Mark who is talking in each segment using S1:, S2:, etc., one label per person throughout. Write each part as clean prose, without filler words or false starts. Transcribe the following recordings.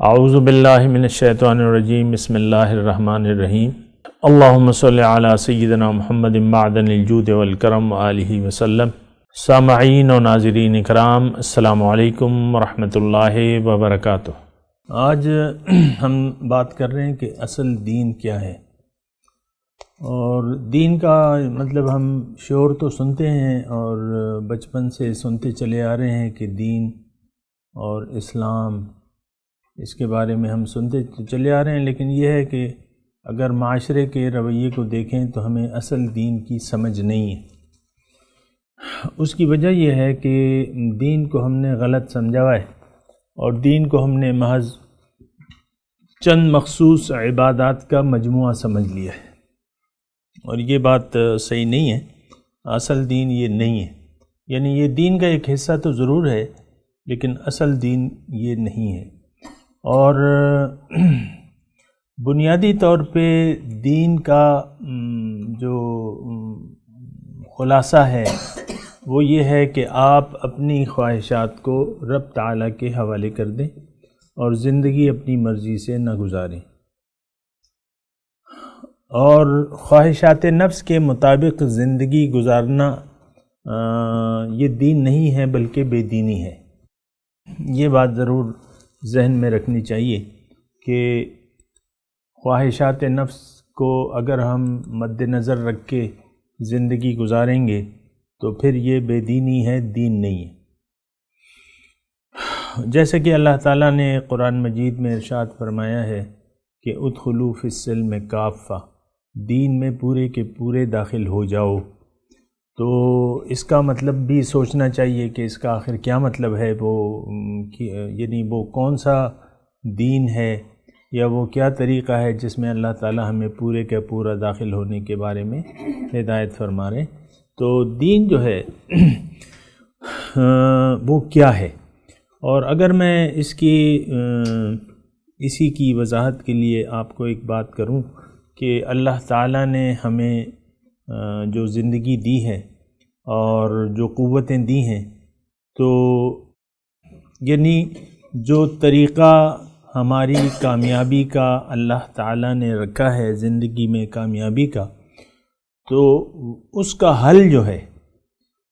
S1: اعوذ باللہ من الشیطان الرجیم بسم اللہ الرحمن الرحیم اللہم صلی علی سیدنا محمد معدن الجود والکرم وآلہ وسلم۔ سامعین و ناظرین اکرام، السلام علیکم ورحمۃ اللہ وبرکاتہ۔ آج ہم بات کر رہے ہیں کہ اصل دین کیا ہے، اور دین کا مطلب ہم شعور تو سنتے ہیں اور بچپن سے سنتے چلے آ رہے ہیں کہ دین اور اسلام، اس کے بارے میں ہم سنتے چلے آ رہے ہیں، لیکن یہ ہے کہ اگر معاشرے کے رویے کو دیکھیں تو ہمیں اصل دین کی سمجھ نہیں ہے۔ اس کی وجہ یہ ہے کہ دین کو ہم نے غلط سمجھا ہے، اور دین کو ہم نے محض چند مخصوص عبادات کا مجموعہ سمجھ لیا ہے، اور یہ بات صحیح نہیں ہے۔ اصل دین یہ نہیں ہے، یعنی یہ دین کا ایک حصہ تو ضرور ہے، لیکن اصل دین یہ نہیں ہے۔ اور بنیادی طور پہ دین کا جو خلاصہ ہے وہ یہ ہے کہ آپ اپنی خواہشات کو رب تعالیٰ کے حوالے کر دیں اور زندگی اپنی مرضی سے نہ گزاریں، اور خواہشات نفس کے مطابق زندگی گزارنا یہ دین نہیں ہے بلکہ بے دینی ہے۔ یہ بات ضرور ذہن میں رکھنی چاہیے کہ خواہشات نفس کو اگر ہم مد نظر رکھ کے زندگی گزاریں گے تو پھر یہ بے دینی ہے، دین نہیں ہے۔ جیسے کہ اللہ تعالیٰ نے قرآن مجید میں ارشاد فرمایا ہے کہ ادخلوا فی السلم کافہ، دین میں پورے کے پورے داخل ہو جاؤ۔ تو اس کا مطلب بھی سوچنا چاہیے کہ اس کا آخر کیا مطلب ہے، یعنی وہ کون سا دین ہے، یا وہ کیا طریقہ ہے جس میں اللہ تعالیٰ ہمیں پورے کا پورا داخل ہونے کے بارے میں ہدایت فرما رہے ہیں۔ تو دین جو ہے وہ کیا ہے، اور اگر میں اسی کی وضاحت کے لیے آپ کو ایک بات کروں کہ اللہ تعالیٰ نے ہمیں جو زندگی دی ہے اور جو قوتیں دی ہیں، تو یعنی جو طریقہ ہماری کامیابی کا اللہ تعالیٰ نے رکھا ہے زندگی میں کامیابی کا، تو اس کا حل جو ہے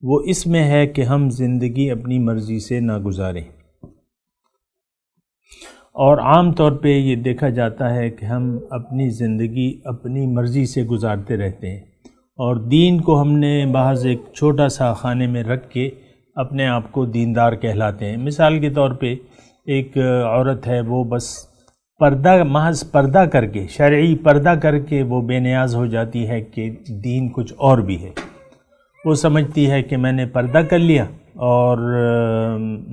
S1: وہ اس میں ہے کہ ہم زندگی اپنی مرضی سے نہ گزاریں۔ اور عام طور پہ یہ دیکھا جاتا ہے کہ ہم اپنی زندگی اپنی مرضی سے گزارتے رہتے ہیں، اور دین کو ہم نے بعض ایک چھوٹا سا خانے میں رکھ کے اپنے آپ کو دیندار کہلاتے ہیں۔ مثال کے طور پہ ایک عورت ہے، وہ بس محض پردہ کر کے، شرعی پردہ کر کے وہ بے نیاز ہو جاتی ہے کہ دین کچھ اور بھی ہے۔ وہ سمجھتی ہے کہ میں نے پردہ کر لیا اور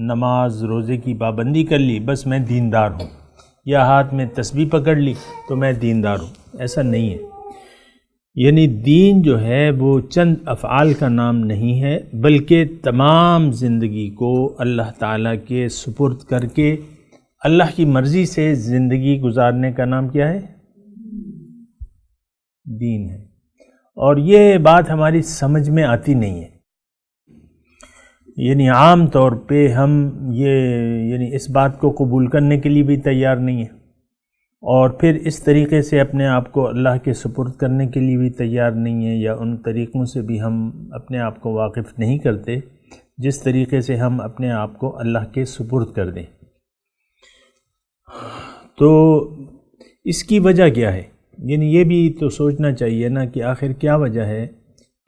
S1: نماز روزے کی پابندی کر لی، بس میں دیندار ہوں، یا ہاتھ میں تسبیح پکڑ لی تو میں دیندار ہوں۔ ایسا نہیں ہے، یعنی دین جو ہے وہ چند افعال کا نام نہیں ہے، بلکہ تمام زندگی کو اللہ تعالیٰ کے سپرد کر کے اللہ کی مرضی سے زندگی گزارنے کا نام کیا ہے؟ دین ہے۔ اور یہ بات ہماری سمجھ میں آتی نہیں ہے، یعنی عام طور پہ ہم یعنی اس بات کو قبول کرنے کے لیے بھی تیار نہیں ہیں، اور پھر اس طریقے سے اپنے آپ کو اللہ کے سپرد کرنے کے لیے بھی تیار نہیں ہیں، یا ان طریقوں سے بھی ہم اپنے آپ کو واقف نہیں کرتے جس طریقے سے ہم اپنے آپ کو اللہ کے سپرد کر دیں۔ تو اس کی وجہ کیا ہے؟ یعنی یہ بھی تو سوچنا چاہیے نا کہ آخر کیا وجہ ہے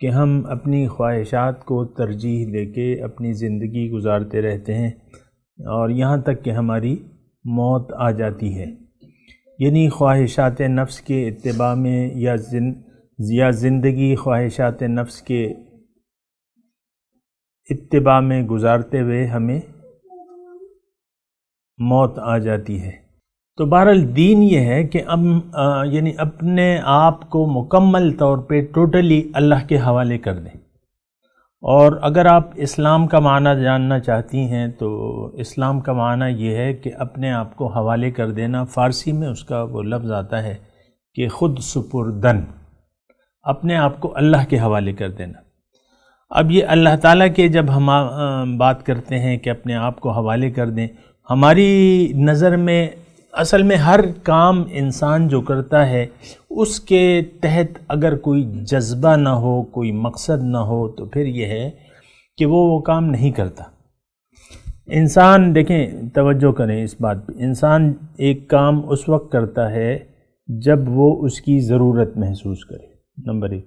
S1: کہ ہم اپنی خواہشات کو ترجیح دے کے اپنی زندگی گزارتے رہتے ہیں، اور یہاں تک کہ ہماری موت آ جاتی ہے۔ یعنی خواہشات نفس کے اتباع میں یا زندگی خواہشات نفس کے اتباع میں گزارتے ہوئے ہمیں موت آ جاتی ہے۔ تو بہرحال دین یہ ہے کہ یعنی اپنے آپ کو مکمل طور پہ ٹوٹلی اللہ کے حوالے کر دیں۔ اور اگر آپ اسلام کا معنی جاننا چاہتی ہیں تو اسلام کا معنی یہ ہے کہ اپنے آپ کو حوالے کر دینا۔ فارسی میں اس کا وہ لفظ آتا ہے کہ خود سپردن، اپنے آپ کو اللہ کے حوالے کر دینا۔ اب یہ اللہ تعالیٰ کے جب ہم بات کرتے ہیں کہ اپنے آپ کو حوالے کر دیں، ہماری نظر میں اصل میں ہر کام انسان جو کرتا ہے اس کے تحت اگر کوئی جذبہ نہ ہو، کوئی مقصد نہ ہو، تو پھر یہ ہے کہ وہ کام نہیں کرتا۔ انسان دیکھیں، توجہ کریں اس بات پہ، انسان ایک کام اس وقت کرتا ہے جب وہ اس کی ضرورت محسوس کرے، نمبر 1،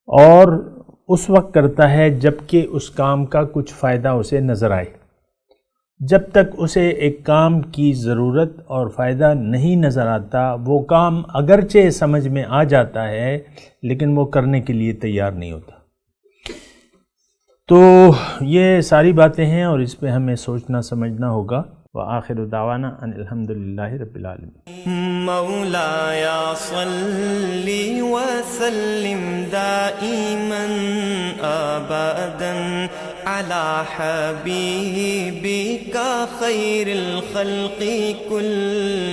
S1: اور اس وقت کرتا ہے جب کہ اس کام کا کچھ فائدہ اسے نظر آئے۔ جب تک اسے ایک کام کی ضرورت اور فائدہ نہیں نظر آتا، وہ کام اگرچہ سمجھ میں آ جاتا ہے لیکن وہ کرنے کے لیے تیار نہیں ہوتا۔ تو یہ ساری باتیں ہیں اور اس پہ ہمیں سوچنا سمجھنا ہوگا۔ وآخر دعوانا ان الحمدللہ رب العالمین۔
S2: مولاي صل وسلم دائما ابدا على حبيبك خير الخلق كلهم